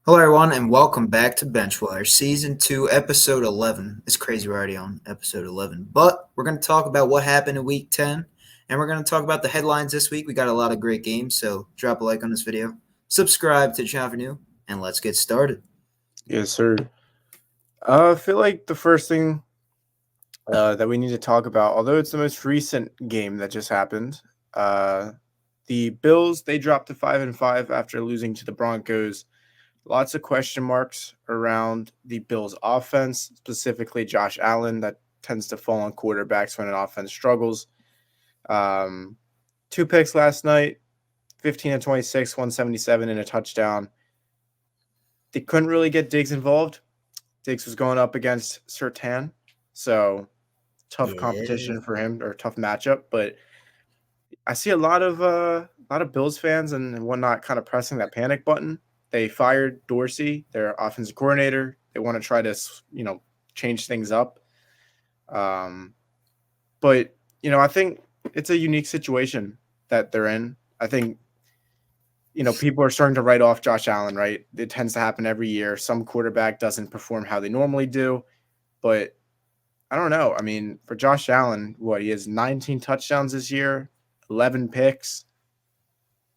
Hello, everyone, and welcome back to Benchwire, Season 2, Episode 11. It's crazy we're already on Episode 11, but we're going to talk about what happened in Week 10, and we're going to talk about the headlines this week. We got a lot of great games, so drop a like on this video, subscribe to the channel if you're new, and let's get started. Yes, sir. I feel like the first thing that we need to talk about, although it's the most recent game that just happened, the Bills, they dropped to 5-5 after losing to the Broncos. Lots of question marks around the Bills' offense, specifically Josh Allen. That tends to fall on quarterbacks when an offense struggles. 2 picks last night, 15-26, 177 and a touchdown. They couldn't really get Diggs involved. Diggs was going up against Surtain, so tough competition for him, or tough matchup. But I see a lot of Bills fans and whatnot kind of pressing that panic button. They fired Dorsey, their offensive coordinator. They want to try to change things up. But I think it's a unique situation that they're in. I think people are starting to write off Josh Allen, right? It tends to happen every year. Some quarterback doesn't perform how they normally do, but I don't know. I mean, for Josh Allen, he has 19 touchdowns this year, 11 picks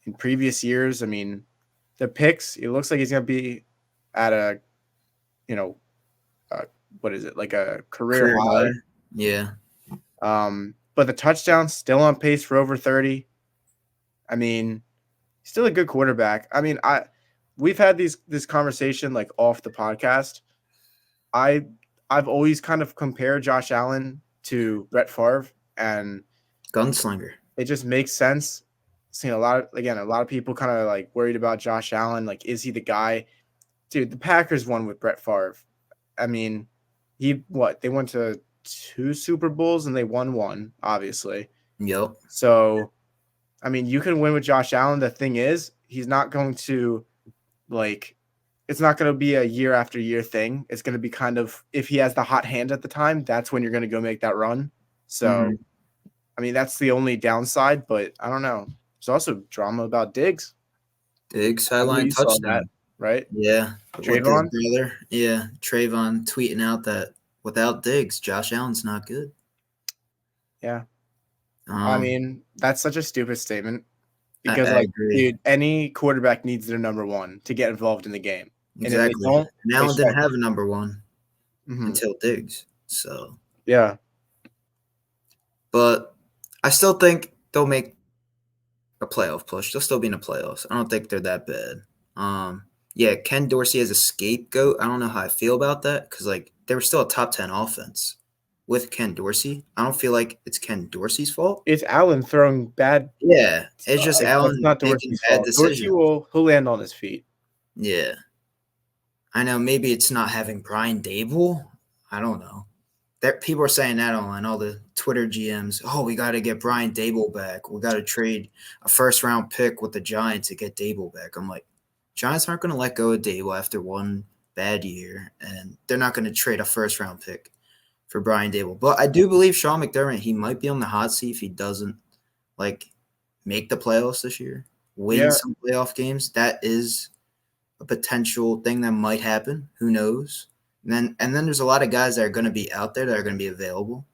in previous years. I mean, the picks, it looks like he's going to be at a, what is it, like a career high. Yeah. But the touchdowns still on pace for over 30. I mean, still a good quarterback. I mean, we've had this conversation like off the podcast. I've always kind of compared Josh Allen to Brett Favre, and Gunslinger. it just makes sense. Seeing a lot of people kind of like worried about Josh Allen. Like, is he the guy? Dude, the Packers won with Brett Favre. I mean, they went to 2 Super Bowls and they won 1, obviously. Yep. So, I mean, you can win with Josh Allen. The thing is, he's not going to it's not going to be a year after year thing. It's going to be kind of, if he has the hot hand at the time, that's when you're going to go make that run. So, I mean, that's the only downside, but I don't know. There's also drama about Diggs. Diggs sideline touchdown. That, right? Yeah. Trayvon? Brother. Yeah. Trayvon tweeting out that without Diggs, Josh Allen's not good. Yeah. I mean, that's such a stupid statement. Because, I agree. dude, any quarterback needs their number one to get involved in the game. Exactly. And Allen didn't have a number one until Diggs. So yeah. But I still think they'll make a playoff push. They'll still be in the playoffs. I don't think they're that bad. Yeah, Ken Dorsey as a scapegoat. I don't know how I feel about that because they were still a top 10 offense with Ken Dorsey. I don't feel like it's Ken Dorsey's fault. It's Allen throwing bad. Yeah, it's just Allen not Dorsey's fault. Dorsey will land on his feet. Yeah. I know maybe it's not having Brian Dable. I don't know. People are saying that online, all the Twitter GMs. Oh, we got to get Brian Dable back. We got to trade a first-round pick with the Giants to get Dable back. I'm like, Giants aren't going to let go of Dable after one bad year, and they're not going to trade a first-round pick for Brian Dable. But I do believe Sean McDermott, he might be on the hot seat if he doesn't, make the playoffs this year, win some playoff games. That is a potential thing that might happen. Who knows? And then there's a lot of guys that are going to be out there that are going to be available.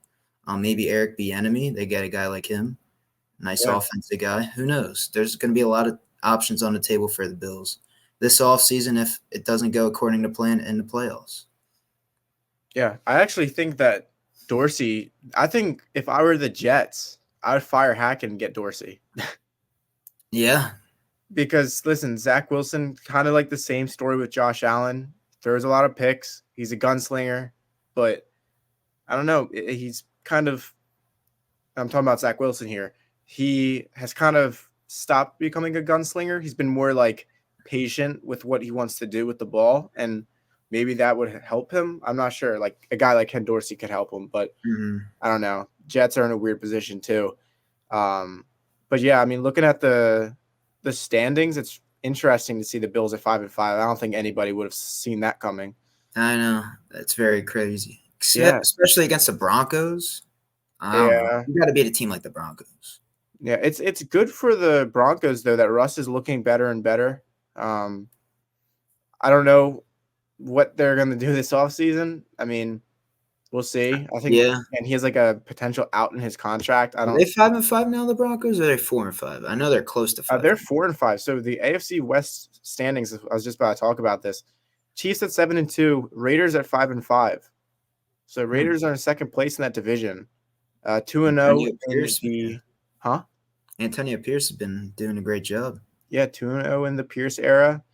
Maybe Eric Bieniemy. They get a guy like him. Nice offensive guy. Who knows? There's going to be a lot of options on the table for the Bills this offseason if it doesn't go according to plan in the playoffs. Yeah, I actually think that Dorsey – I think if I were the Jets, I would fire Hackett and get Dorsey. Yeah. Because, listen, Zach Wilson, kind of like the same story with Josh Allen. Throws a lot of picks. He's a gunslinger. But I don't know. He's kind of – I'm talking about Zach Wilson here. He has kind of stopped becoming a gunslinger. He's been more patient with what he wants to do with the ball. And maybe that would help him. I'm not sure. A guy like Ken Dorsey could help him. But I don't know. Jets are in a weird position too. But, yeah, I mean, looking at the standings, it's interesting to see the Bills at 5-5. I don't think anybody would have seen that coming. I know. That's very crazy. Especially against the Broncos. You got to beat a team like the Broncos. Yeah, it's good for the Broncos, though, that Russ is looking better and better. I don't know what they're going to do this offseason. I mean, we'll see. I think, Yeah. and he has like a potential out in his contract. I Are don't. they 5-5 now, the Broncos, or are they 4-5? I know they're close to 5. They're 4-5. So the AFC West standings. I was just about to talk about this. Chiefs at 7-2. Raiders at 5-5. So Raiders are in second place in that division. 2-0 Antonio in Pierce, the Antonio Pierce has been doing a great job. Yeah, 2-0 in the Pierce era.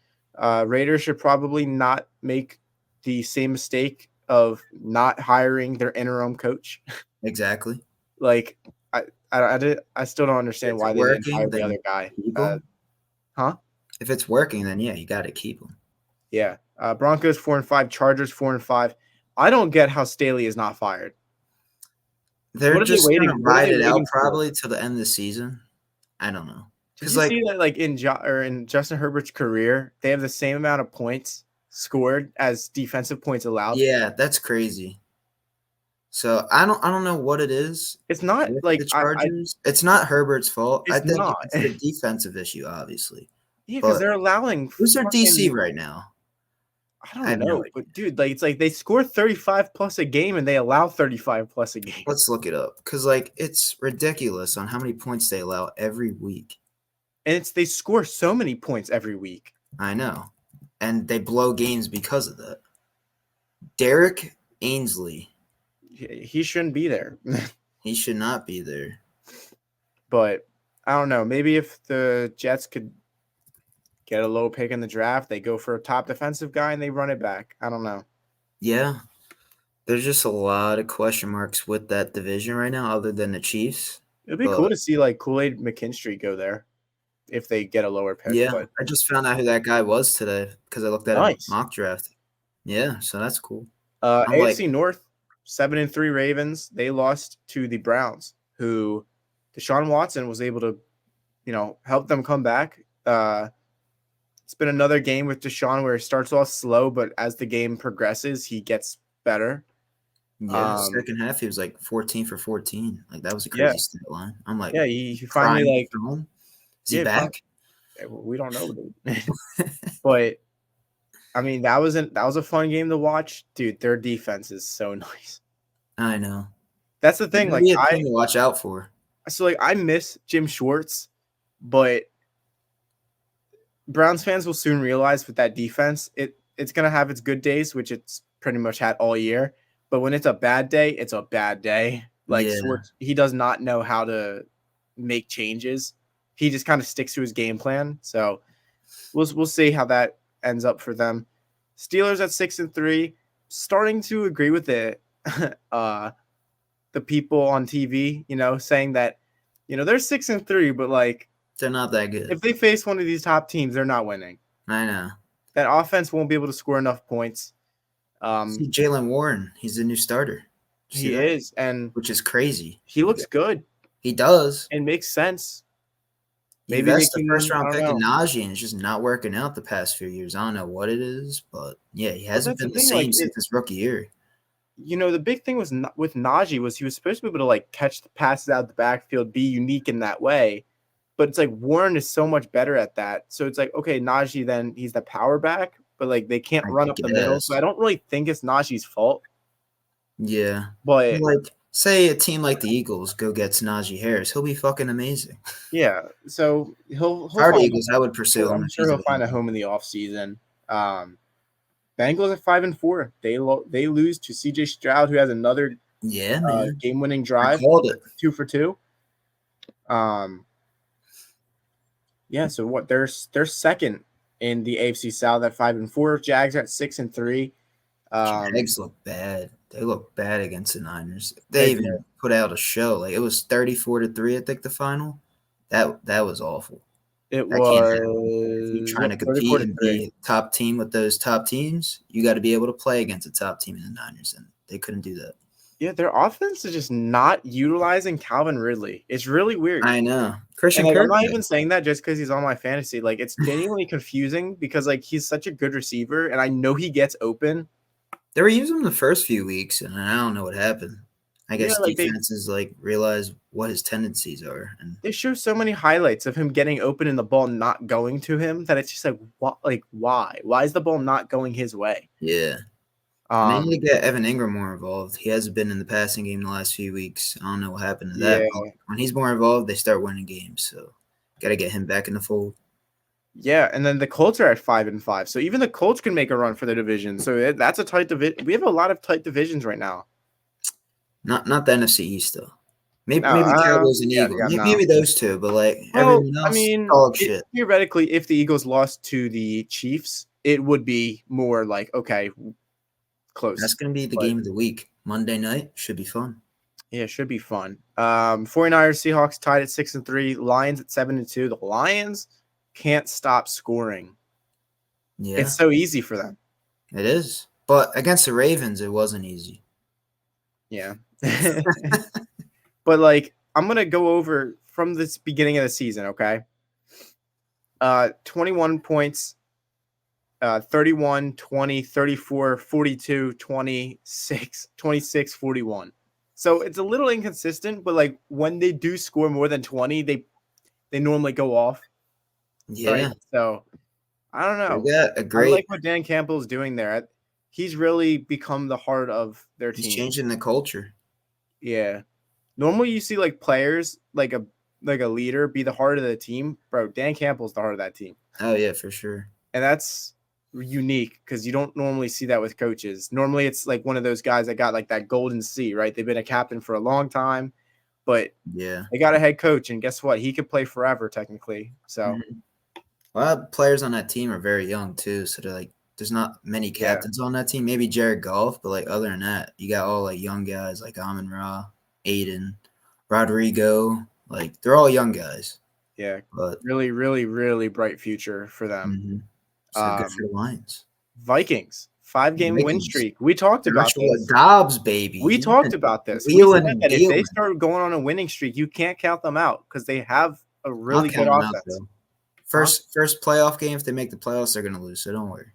Raiders should probably not make the same mistake of not hiring their interim coach. Exactly. Like, I still don't understand If why it's they didn't hire working, the then other guy. keep him. If it's working, then yeah, you got to keep him. Yeah. Broncos 4-5, Chargers 4-5. I don't get how Staley is not fired. They're just going to What are ride they it out waiting for? probably till the end of the season. I don't know. Did you see that, like in Justin Herbert's career, they have the same amount of points scored as defensive points allowed? Yeah, that's crazy. So I don't know what it is. It's not with like the Chargers. It's not Herbert's fault. I It's think not. it's a defensive issue, obviously. Yeah, because But they're allowing. who's their DC right now? I I don't have no know, idea. but dude, like it's like they score 35 plus a game and they allow 35 plus a game. Let's look it up because like it's ridiculous on how many points they allow every week. And they score so many points every week. I know, and they blow games because of that. Derek Ainsley, He shouldn't be there. he should not be there. But I don't know. Maybe if the Jets could get a low pick in the draft, they go for a top defensive guy and they run it back. I don't know. Yeah, there's just a lot of question marks with that division right now, other than the Chiefs. It'd be cool to see like Kool-Aid McKinstry go there if they get a lower pick. Yeah, But I just found out who that guy was today because I looked at nice. a mock draft. Yeah, so that's cool. I'm AFC North, 7-3 Ravens. They lost to the Browns, who Deshaun Watson was able to, help them come back. It's been another game with Deshaun where it starts off slow, but as the game progresses, he gets better. Yeah, second half he was like 14 for 14. Like that was a crazy stat line. I'm like, yeah, he finally like, is he back? We don't know, dude. But I mean, that was a fun game to watch, dude. Their defense is so nice. I know. That's the thing. Like, be a team to watch out for. So like, I miss Jim Schwartz, but Browns fans will soon realize with that defense, it's gonna have its good days, which it's pretty much had all year. But when it's a bad day, it's a bad day. Like Schwartz, he does not know how to make changes. He just kind of sticks to his game plan. So we'll see how that ends up for them. Steelers at 6-3, starting to agree with it. The people on TV, saying that, they're 6-3, but like they're not that good. If they face one of these top teams, they're not winning. I know. That offense won't be able to score enough points. See Jaylen Warren, he's the new starter. He is, and which is crazy. He looks good. He does. It makes sense. Maybe that's the first round pick of Najee, and it's just not working out the past few years. I don't know what it is, but yeah, he hasn't been the same since his rookie year. The big thing was with Najee was he was supposed to be able to like catch the passes out of the backfield, be unique in that way. But it's like Warren is so much better at that. So it's like, okay, Najee, then he's the power back, but like they can't run up the middle. So I don't really think it's Najee's fault. Yeah. But like say a team like the Eagles go gets Najee Harris, he'll be fucking amazing. Yeah. So he'll find Eagles, I would pursue him. I'm sure he'll find a home in the offseason. Bengals at 5-4. They lose to CJ Stroud, who has another game-winning drive. 2 for 2. Yeah, so what? They're second in the AFC South at 5-4. Jags are at 6-3. Jags look bad. They look bad against the Niners. They even put out a show. Like it was 34-3, I think the final. That was awful. It was. If you're trying to compete and be a top team with those top teams, you got to be able to play against a top team in the Niners, and they couldn't do that. Yeah, their offense is just not utilizing Calvin Ridley. It's really weird. I know. Christian Kirk. I'm not even saying that just because he's on my fantasy. Like it's genuinely confusing because like he's such a good receiver, and I know he gets open. They were using him the first few weeks, and I don't know what happened. I Yeah, guess like defenses like realize what his tendencies are, and they show so many highlights of him getting open and the ball not going to him that it's just like what, like why? Why is the ball not going his way? yeah. And they need to get Evan Ingram more involved. He hasn't been in the passing game the last few weeks. I don't know what happened to that. Yeah, But when he's more involved, they start winning games. So got to get him back in the fold. yeah, and then the Colts are at 5-5, so even the Colts can make a run for the division. So that's a tight division. We have a lot of tight divisions right now. Not the NFC East though. No, Maybe Cowboys and Eagles. no. Maybe those two, but like Well, everyone I else, mean, dog shit. theoretically, if the Eagles lost to the Chiefs, it would be more like okay, close. That's gonna be the But game of the week. Monday night should be fun. yeah, it should be fun. 49ers, Seahawks tied at 6-3, Lions at 7-2. The Lions can't stop scoring. Yeah, It's so easy for them. it is. But against the Ravens, it wasn't easy. Yeah. But like I'm going to go over from this beginning of the season, okay? 21 points, 31, 20, 34, 42, 26, 26, 41. So it's a little inconsistent, but like when they do score more than 20, they normally go off. Yeah. Right? So I don't know. We got a I great. like what Dan Campbell is doing there. He's really become the heart of their He's team. changing the culture. Yeah. Normally you see like players like a leader be the heart of the team. Bro, Dan Campbell's the heart of that team. Oh yeah, for sure. And that's unique because you don't normally see that with coaches. Normally it's like one of those guys that got like that golden C, right? They've been a captain for a long time, but yeah, they got a head coach, and guess what? He could play forever technically. So mm-hmm. A lot of players on that team are very young too, so they're like there's not many captains on that team. Maybe Jared Goff, but like other than that, you got all like young guys like Amon-Ra, Aiden, Rodrigo. Like they're all young guys. Yeah, but really, really, really bright future for them. Mm-hmm. So good for the Lions. Vikings 5-game win streak. We talked about this. Dobbs, baby. We talked about this. We said that if they start going on a winning streak, you can't count them out because they have a really good offense. First playoff game, if they make the playoffs, they're gonna lose. So don't worry.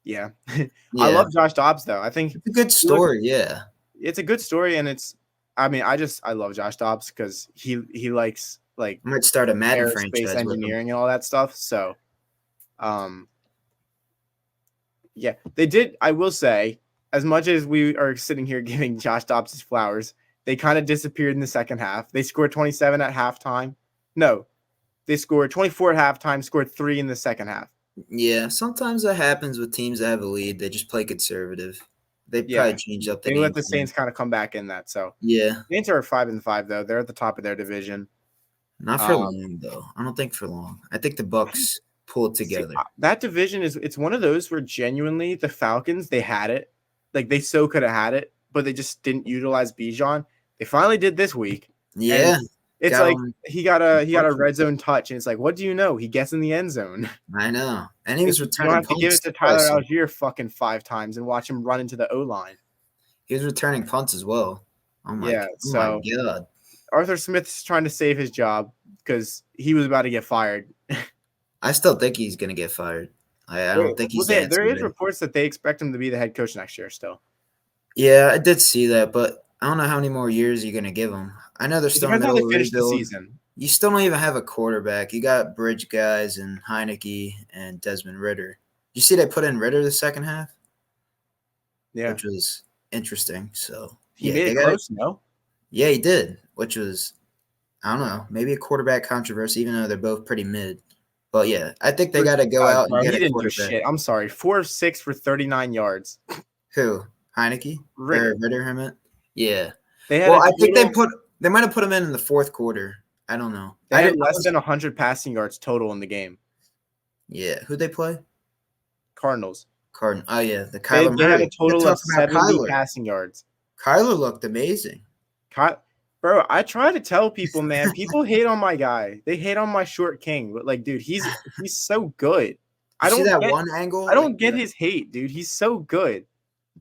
Yeah. I love Josh Dobbs though. I think it's a good story. Yeah, it's a good story, and it's. I mean, I love Josh Dobbs because he likes like I might start a Madden aerospace franchise engineering and all that stuff. So, yeah, they did. I will say, as much as we are sitting here giving Josh Dobbs his flowers, they kind of disappeared in the second half. They scored 27 at halftime. No, they scored 24 at halftime, scored 3 in the second half. Yeah, sometimes that happens with teams that have a lead. They just play conservative. They probably change up the game. They let the Saints kind of come back in that. So yeah, Saints are 5-5 though. They're at the top of their division. Not for long though. I don't think for long. I think the Bucs pull it together. See, that division it's one of those where genuinely the Falcons, they had it. Like they so could have had it, but they just didn't utilize Bijan. They finally did this week. Yeah. It's like he got a red zone touch, and it's like, what do you know? He gets in the end zone. I know. And he was returning punts. You don't have to give it to Tyler Algier fucking 5 times and watch him run into the O-line. He was returning punts as well. Oh my God. Arthur Smith's trying to save his job because he was about to get fired. I still think he's going to get fired. I don't think he's there is reports that they expect him to be the head coach next year still. Yeah, I did see that, but I don't know how many more years you're going to give him. I know they're still in the middle of finish the season. You still don't even have a quarterback. You got bridge guys and Heineke and Desmond Ridder. You see they put in Ridder the second half? Yeah. Which was interesting. So he made it close, no? Yeah, he did, which was, I don't know, maybe a quarterback controversy, even though they're both pretty mid. But yeah, I think they got to go out and get a quarterback. Do shit. I'm sorry, 4 of 6 for 39 yards. Who? Heineke? Ridder, I meant? Yeah. I think they might have put him in the fourth quarter. I don't know. They had less than 100 passing yards total in the game. Yeah. Who'd they play? Cardinals. Oh, yeah. The Kyler Murray. They had a total of 70 passing yards. Kyler looked amazing. Bro, I try to tell people, man, people hate on my guy. They hate on my short king. But, like, dude, he's so good. I don't see that one angle? I don't get his hate, dude. He's so good.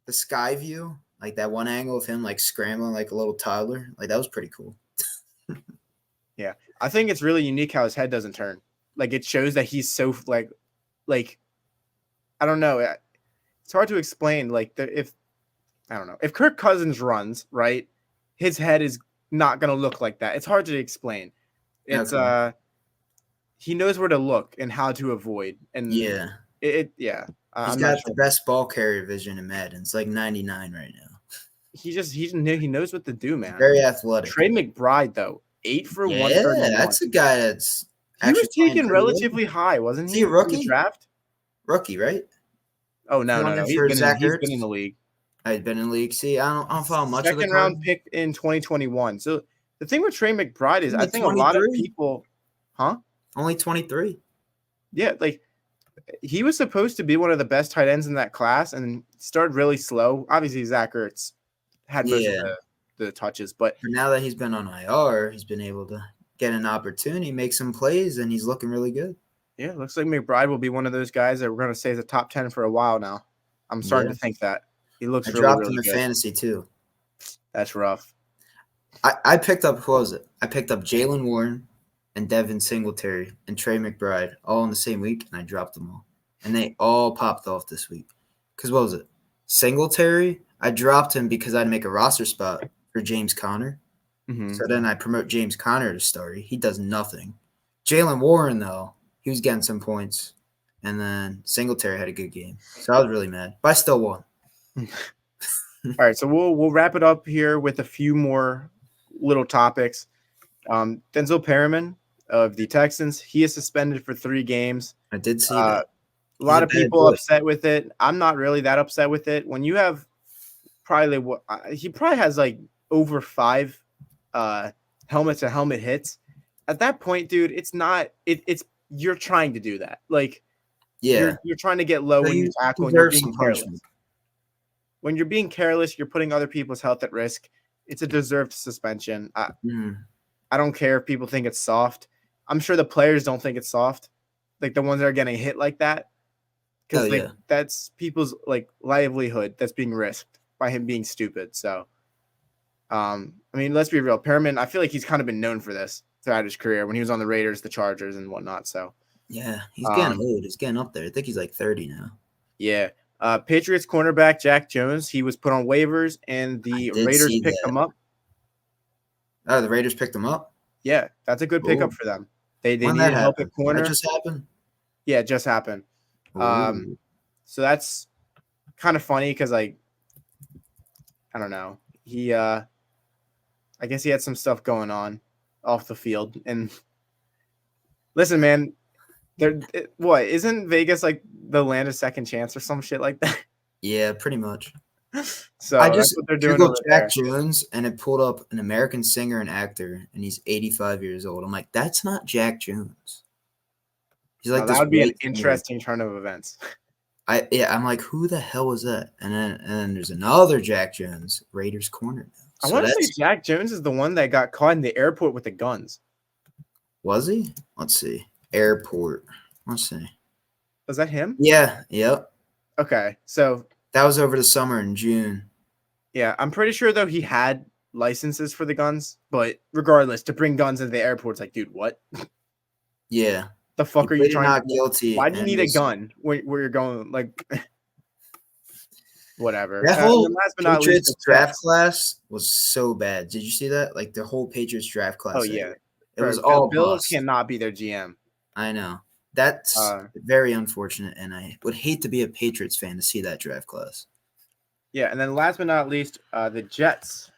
The sky view, like that one angle of him, like, scrambling like a little toddler. Like, that was pretty cool. Yeah. I think it's really unique how his head doesn't turn. Like, it shows that he's so, like I don't know. It's hard to explain. Like, if I don't know. If Kirk Cousins runs, right, his head is not going to look like that. It's hard to explain. It's Okay. he knows where to look and how to avoid, and Yeah. yeah. He's I'm not got the sure. best ball carrier vision in Madden. It's like 99 right now. He knows what to do, He's man. very athletic. Trey McBride though, 8 for Yeah, 131. that's a guy that's He was actually playing taken pretty well. relatively high, wasn't Is he, he a in the rookie? draft? Rookie, right? Oh no. Corner He's for been in Zach he's been in Ertz. the league. I've been in the league. See, I don't follow much of the Second round Cardinals. pick in 2021. So the thing with Trey McBride is I Only think a lot of 23. people, huh? Only 23. Yeah, like he was supposed to be one of the best tight ends in that class and started really slow. Obviously, Zach Ertz had most of Yeah. the touches, but But now that he's been on IR, he's been able to get an opportunity, make some plays, and he's looking really good. yeah, looks like McBride will be one of those guys that we're going to say is a top 10 for a while now. I'm starting Yeah. to think that. He looks I really, dropped him really in good. fantasy too. That's rough. I picked up, who was it? I picked up Jalen Warren and Devin Singletary and Trey McBride all in the same week, and I dropped them all. And they all popped off this week. Because what was it? Singletary, I dropped him because I'd make a roster spot for James Conner. Mm-hmm. So then I promote James Conner to start. He does nothing. Jalen Warren, though, he was getting some points. And then Singletary had a good game. So I was really mad. But I still won. All right, so we'll wrap it up here with a few more little topics. Denzel Perryman of the Texans, he is suspended for 3 games. I did see that. A lot of He's a bad people boy. upset with it. I'm not really that upset with it. When you have he probably has like over 5 helmet to helmet hits. At that point, dude, it's you're trying to do that. Like Yeah. you're trying to get low So when you you tackle and you're deserve being some careless. punishment. When you're being careless, you're putting other people's health at risk. It's a deserved suspension. I don't care if people think it's soft. I'm sure the players don't think it's soft, like the ones that are getting hit like that, because Yeah. that's people's like livelihood that's being risked by him being stupid. So, I mean, let's be real. Perriman, I feel like he's kind of been known for this throughout his career when he was on the Raiders, the Chargers, and whatnot. So, Yeah, he's getting old. He's getting up there. I think he's like 30 now. yeah. Patriots cornerback Jack Jones, he was put on waivers, and the Raiders picked him up. Oh, the Raiders picked him up? Yeah, that's a good pickup for them. They needed help at corner. That just happened? Yeah, it just happened. So that's kind of funny because, like, I don't know. He, I guess he had some stuff going on off the field. And listen, man, isn't Vegas like the land of second chance or some shit like that? Yeah, pretty much. So I that's just what they're doing Googled over Jack there. Jones, and it pulled up an American singer and actor, and he's 85 years old. I'm like, that's not Jack Jones. He's like, that would be an singer. interesting turn of events. I'm like, who the hell was that? And then there's another Jack Jones, Raiders corner. I want to say Jack Jones is the one that got caught in the airport with the guns. Was he? Let's see. Airport. Let's see. Was that him? Yeah. Yep. Okay. So that was over the summer in June. Yeah, I'm pretty sure though he had licenses for the guns, but regardless, to bring guns into the airport's like, dude, what? Yeah. The fuck are you trying not guilty? Why do you need a gun where you're going? Like, whatever. That whole last but not Patriots least, draft class was so bad. Did you see that? Like the whole Patriots draft class. Oh yeah, it was all Bills bust. cannot be their GM. I know. That's very unfortunate, and I would hate to be a Patriots fan to see that draft class. Yeah, and then last but not least, the Jets.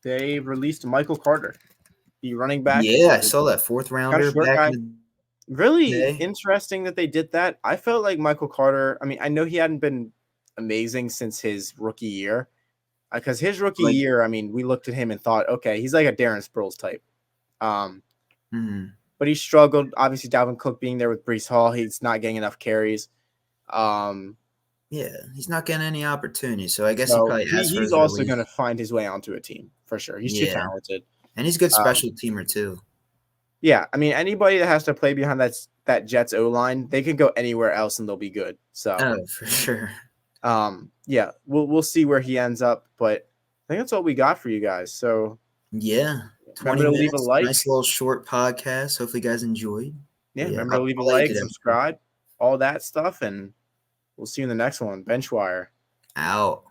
They released Michael Carter, the running back. Yeah, I saw that 4th rounder back. Really interesting that they did that. I felt like Michael Carter. I mean, I know he hadn't been amazing since his rookie year, because his rookie year, I mean, we looked at him and thought, okay, he's like a Darren Sproles type. But he struggled. Obviously, Dalvin Cook being there with Breece Hall, he's not getting enough carries. Yeah, he's not getting any opportunities, so I guess he's also going to find his way onto a team for sure. He's too talented, and he's a good special teamer too. Yeah, I mean, anybody that has to play behind that Jets O line, they can go anywhere else and they'll be good. So, for sure. Yeah, we'll see where he ends up, but I think that's all we got for you guys. So, yeah, 20 minutes, leave a like. Nice little short podcast. Hopefully, you guys enjoyed. Yeah, remember to leave a like, subscribe, all that stuff, and we'll see you in the next one. Benchwire out.